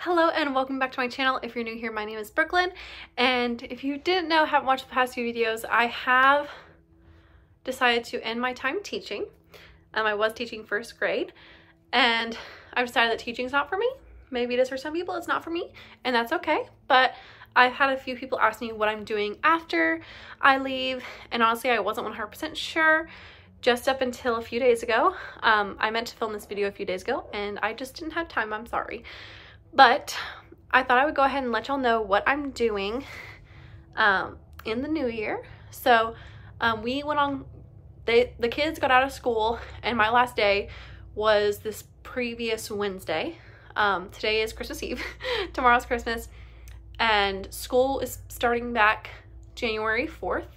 Hello and welcome back to my channel. If you're new here, my name is Brooklyn, and if you didn't know, haven't watched the past few videos, I have decided to end my time teaching. I was teaching first grade, and I've decided that teaching is not for me. Maybe it is for some people, it's not for me, and that's okay. But I've had a few people ask me what I'm doing after I leave, and honestly, I wasn't 100% sure just up until a few days ago. I meant to film this video a few days ago, and I just didn't have time, I'm sorry. But I thought I would go ahead and let y'all know what I'm doing in the new year. So we went on, the kids got out of school, and my last day was this previous Wednesday. Today is Christmas Eve, tomorrow's Christmas, and school is starting back January 4th.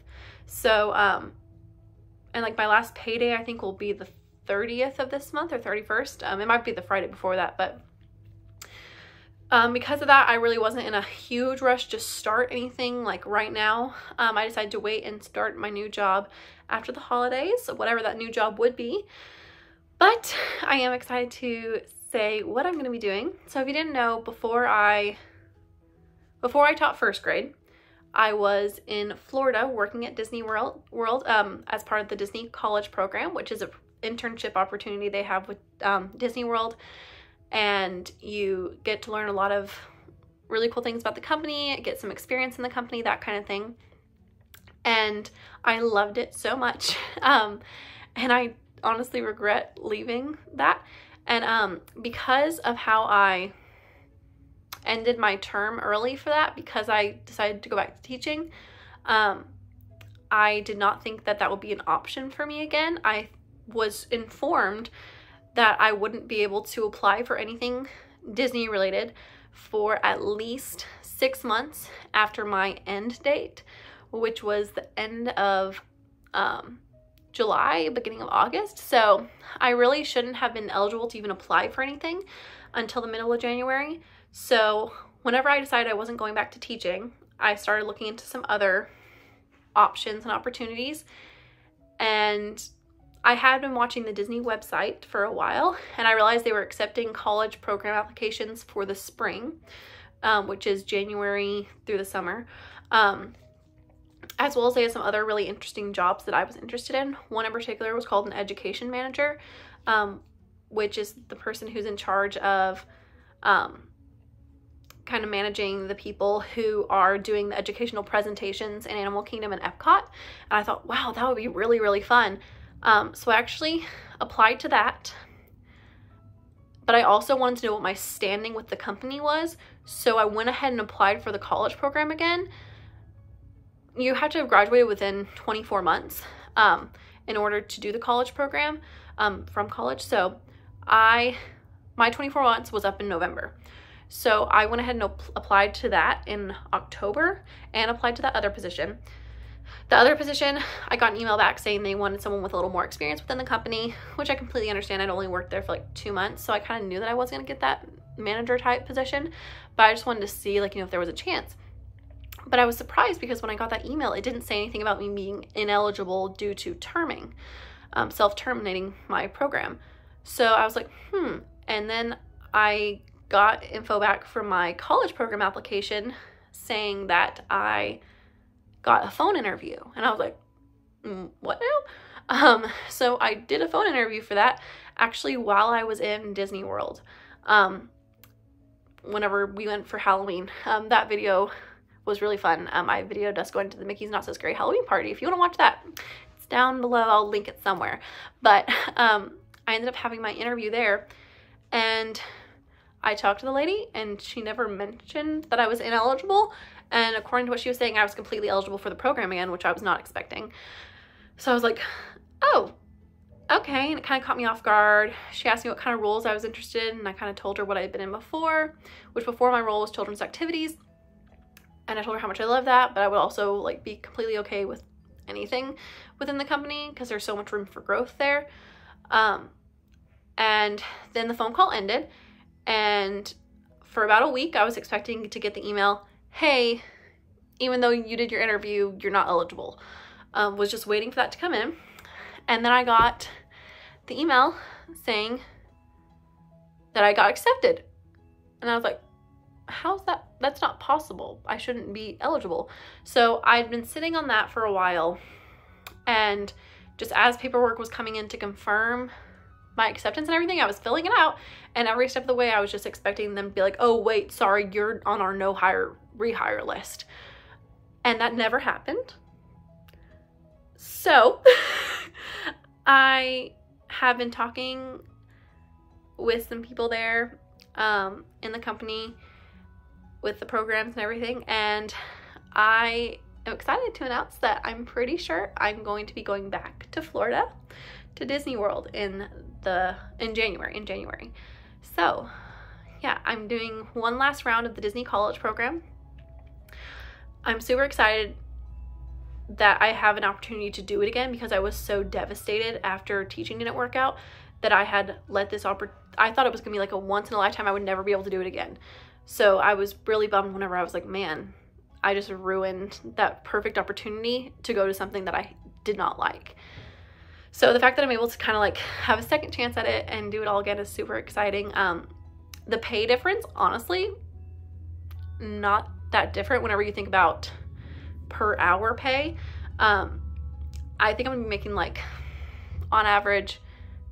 So, and like my last payday I think will be the 30th of this month or 31st. It might be the Friday before that, but because of that, I really wasn't in a huge rush to start anything like right now. I decided to wait and start my new job after the holidays, whatever that new job would be. But I am excited to say what I'm going to be doing. So if you didn't know, before I taught first grade, I was in Florida working at Disney World as part of the Disney College Program, which is an internship opportunity they have with Disney World. And you get to learn a lot of really cool things about the company, get some experience in the company, that kind of thing. And I loved it so much. And I honestly regret leaving that. And because of how I ended my term early for that, because I decided to go back to teaching, I did not think that that would be an option for me again. I was informed that I wouldn't be able to apply for anything Disney related for at least 6 months after my end date, which was the end of July, beginning of August. So I really shouldn't have been eligible to even apply for anything until the middle of January. So whenever I decided I wasn't going back to teaching, I started looking into some other options and opportunities. And I had been watching the Disney website for a while, and I realized they were accepting college program applications for the spring, which is January through the summer, as well as they had some other really interesting jobs that I was interested in. One in particular was called an education manager, which is the person who's in charge of kind of managing the people who are doing the educational presentations in Animal Kingdom and Epcot. And I thought, wow, that would be really, really fun. So I actually applied to that, but I also wanted to know what my standing with the company was. So I went ahead and applied for the college program again. You have to have graduated within 24 months in order to do the college program from college. So my 24 months was up in November. So I went ahead and applied to that in October and applied to that other position. The other position, I got an email back saying they wanted someone with a little more experience within the company, which I completely understand. I'd only worked there for like 2 months, so I kind of knew that I wasn't going to get that manager type position, but I just wanted to see, like, if there was a chance. But I was surprised because when I got that email, it didn't say anything about me being ineligible due to terming, self-terminating my program. So I was like, and then I got info back from my college program application saying that I got a phone interview, and I was like, what now? So I did a phone interview for that actually while I was in Disney World, whenever we went for Halloween. That video was really fun. I videoed us going to the Mickey's Not So Scary Halloween party. If you want to watch that, it's down below. I'll link it somewhere. But I ended up having my interview there, and I talked to the lady, and she never mentioned that I was ineligible. And according to what she was saying, I was completely eligible for the program again, which I was not expecting. So I was like, oh, okay. And it kind of caught me off guard. She asked me what kind of roles I was interested in, and I kind of told her what I had been in before, which before my role was children's activities. And I told her how much I love that, but I would also like be completely okay with anything within the company because there's so much room for growth there. And then the phone call ended, and for about a week, I was expecting to get the email, hey, even though you did your interview, you're not eligible. Was just waiting for that to come in. And then I got the email saying that I got accepted. And I was like, how's that? That's not possible. I shouldn't be eligible. So I'd been sitting on that for a while, and just as paperwork was coming in to confirm my acceptance and everything, I was filling it out, and every step of the way I was just expecting them to be like, oh wait, sorry, you're on our no hire rehire list. And that never happened. So I have been talking with some people there in the company with the programs and everything, and I am excited to announce that I'm pretty sure I'm going to be going back to Florida to Disney World in January. So yeah, I'm doing one last round of the Disney College program. I'm super excited that I have an opportunity to do it again, because I was so devastated after teaching didn't work out that I had let this I thought it was gonna be like a once in a lifetime, I would never be able to do it again. So I was really bummed whenever I was like, man, I just ruined that perfect opportunity to go to something that I did not like. So the fact that I'm able to kind of like have a second chance at it and do it all again is super exciting. The pay difference, honestly, not that different whenever you think about per hour pay. I think I'm gonna be making like on average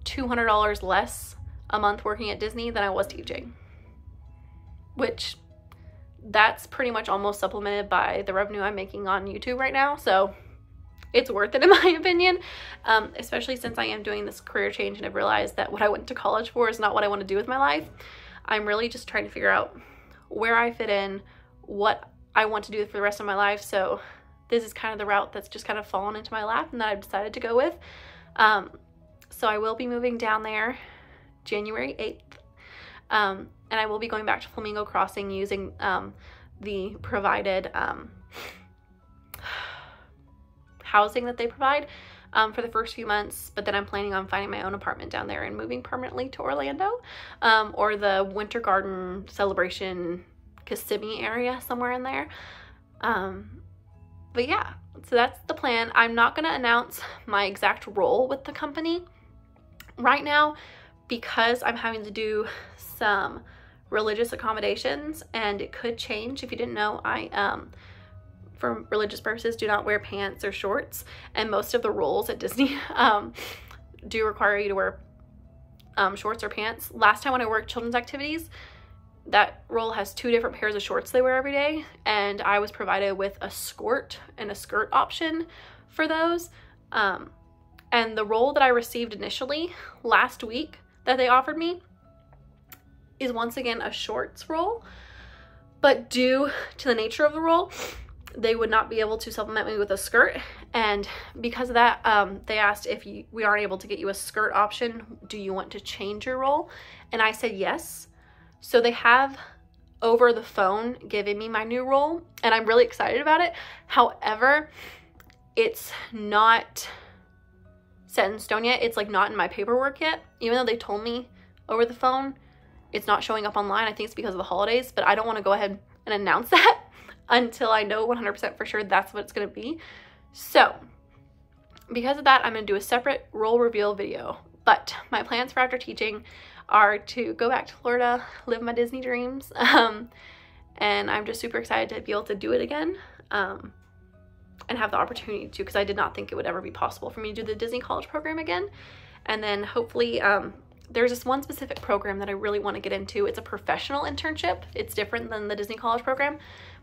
$200 less a month working at Disney than I was teaching, which that's pretty much almost supplemented by the revenue I'm making on YouTube right now. So it's worth it in my opinion, especially since I am doing this career change and I've realized that what I went to college for is not what I want to do with my life. I'm really just trying to figure out where I fit in, what I want to do for the rest of my life. So this is kind of the route that's just kind of fallen into my lap and that I've decided to go with. So I will be moving down there January 8th. And I will be going back to Flamingo Crossing using the provided housing that they provide for the first few months. But then I'm planning on finding my own apartment down there and moving permanently to Orlando, or the Winter Garden Celebration Kissimmee area, somewhere in there. But yeah, so that's the plan. I'm not going to announce my exact role with the company right now because I'm having to do some religious accommodations, and it could change. If you didn't know, I for religious purposes do not wear pants or shorts, and most of the roles at Disney do require you to wear shorts or pants. Last time when I worked children's activities, that role has 2 different pairs of shorts they wear every day, and I was provided with a skirt and a skirt option for those. And the role that I received initially last week that they offered me is once again a shorts role, but due to the nature of the role, they would not be able to supplement me with a skirt. And because of that, they asked if we aren't able to get you a skirt option, do you want to change your role? And I said yes. So they have over the phone given me my new role, and I'm really excited about it. However, it's not set in stone yet. It's like not in my paperwork yet. Even though they told me over the phone, it's not showing up online. I think it's because of the holidays, but I don't want to go ahead and announce that until I know 100% for sure that's what it's going to be. So because of that, I'm going to do a separate role reveal video. But my plans for after teaching are to go back to Florida, live my Disney dreams, and I'm just super excited to be able to do it again, and have the opportunity to, because I did not think it would ever be possible for me to do the Disney College program again. And then hopefully there's this one specific program that I really want to get into. It's a professional internship. It's different than the Disney College program,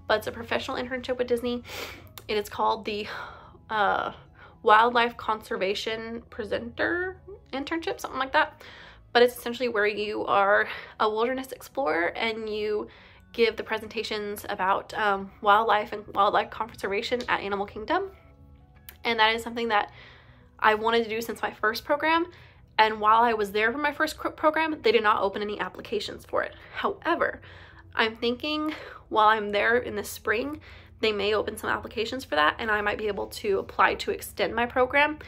but it's a professional internship with Disney. It is called the Wildlife Conservation Presenter Internship, something like that. But it's essentially where you are a wilderness explorer and you give the presentations about wildlife and wildlife conservation at Animal Kingdom. And that is something that I wanted to do since my first program. And while I was there for my first program, they did not open any applications for it. However, I'm thinking while I'm there in the spring, they may open some applications for that, and I might be able to apply to extend my program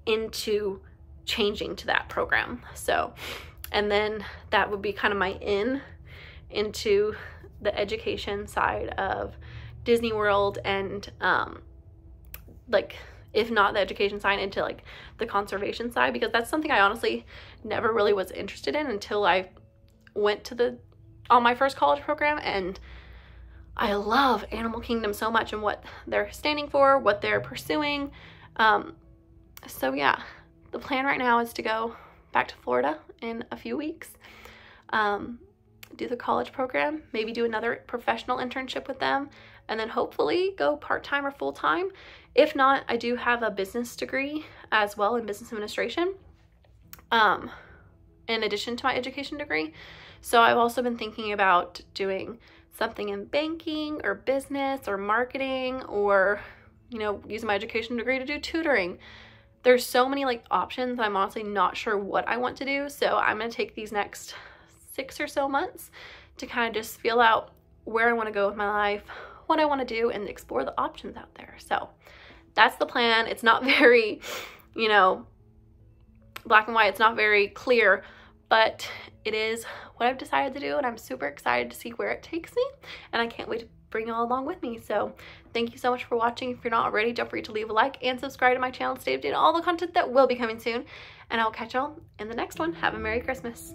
into changing to that program. So, and then that would be kind of my in into the education side of Disney World, and like, if not the education side, into like the conservation side, because that's something I honestly never really was interested in until I went to on my first college program, and I love Animal Kingdom so much and what they're standing for, what they're pursuing. So yeah, the plan right now is to go back to Florida in a few weeks, do the college program, maybe do another professional internship with them, and then hopefully go part-time or full-time. If not, I do have a business degree as well in business administration, in addition to my education degree. So I've also been thinking about doing something in banking or business or marketing, or, you know, using my education degree to do tutoring. There's so many like options. I'm honestly not sure what I want to do. So I'm going to take these next 6 or so months to kind of just feel out where I want to go with my life, what I want to do, and explore the options out there. So that's the plan. It's not very, you know, black and white. It's not very clear, but it is what I've decided to do, and I'm super excited to see where it takes me, and I can't wait to bring you all along with me. So thank you so much for watching. If you're not already, don't forget to leave a like and subscribe to my channel to stay updated on all the content that will be coming soon, and I'll catch y'all in the next one. Have a Merry Christmas.